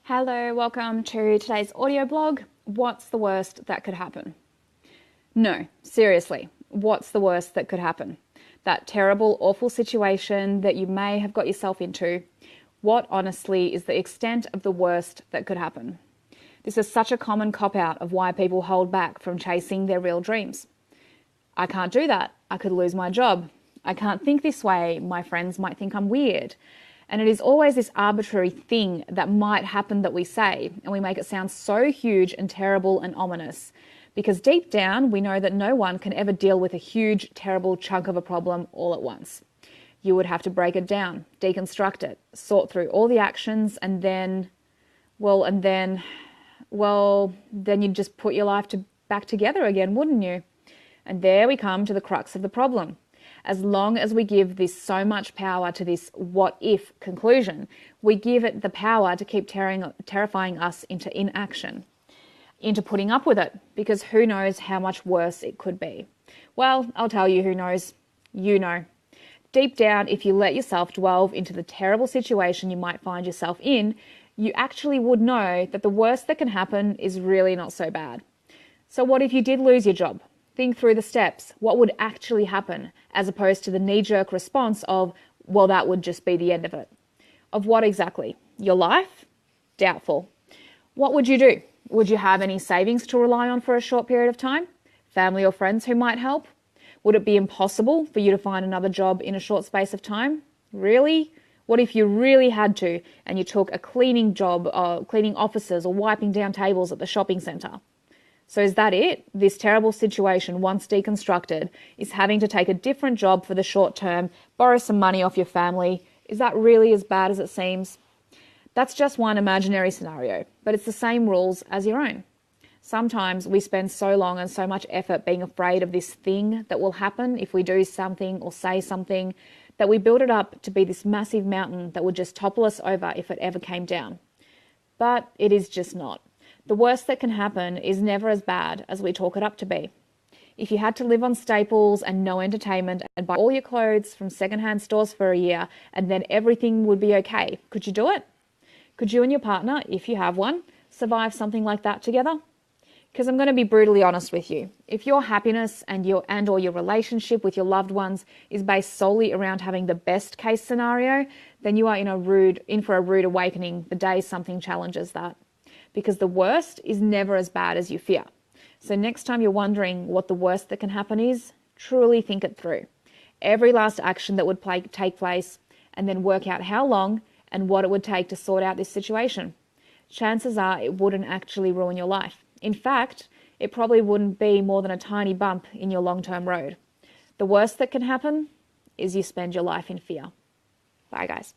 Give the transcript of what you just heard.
Hello, welcome to today's audio blog. What's the worst that could happen? No, seriously, what's the worst that could happen? That terrible, awful situation that you may have got yourself into. What honestly is the extent of the worst that could happen? This is such a common cop-out of why people hold back from chasing their real dreams. I can't do that. I could lose my job. I can't think this way. My friends might think I'm weird. And it is always this arbitrary thing that might happen that we say, and we make it sound so huge and terrible and ominous. Because deep down, we know that no one can ever deal with a huge, terrible chunk of a problem all at once. You would have to break it down, deconstruct it, sort through all the actions, and then you'd just put your life back together again, wouldn't you? And there we come to the crux of the problem. As long as we give this so much power to this what-if conclusion, we give it the power to keep terrifying us into inaction, into putting up with it, because who knows how much worse it could be. Well, I'll tell you who knows. You know. Deep down, if you let yourself delve into the terrible situation you might find yourself in, you actually would know that the worst that can happen is really not so bad. So what if you did lose your job? Think through the steps. What would actually happen, as opposed to the knee-jerk response of, well, that would just be the end of it. Of what exactly? Your life? Doubtful. What would you do? Would you have any savings to rely on for a short period of time? Family or friends who might help? Would it be impossible for you to find another job in a short space of time? Really? What if you really had to, and you took a cleaning job, cleaning offices or wiping down tables at the shopping centre? So is that it? This terrible situation, once deconstructed, is having to take a different job for the short term, borrow some money off your family. Is that really as bad as it seems? That's just one imaginary scenario, but it's the same rules as your own. Sometimes we spend so long and so much effort being afraid of this thing that will happen if we do something or say something, that we build it up to be this massive mountain that would just topple us over if it ever came down. But it is just not. The worst that can happen is never as bad as we talk it up to be. If you had to live on staples and no entertainment and buy all your clothes from secondhand stores for a year and then everything would be okay, could you do it? Could you and your partner, if you have one, survive something like that together? Because I'm going to be brutally honest with you. If your happiness and or your relationship with your loved ones is based solely around having the best case scenario, then you are in for a rude awakening the day something challenges that. Because the worst is never as bad as you fear. So next time you're wondering what the worst that can happen is, truly think it through. Every last action that would take place, and then work out how long and what it would take to sort out this situation. Chances are it wouldn't actually ruin your life. In fact, it probably wouldn't be more than a tiny bump in your long-term road. The worst that can happen is you spend your life in fear. Bye, guys.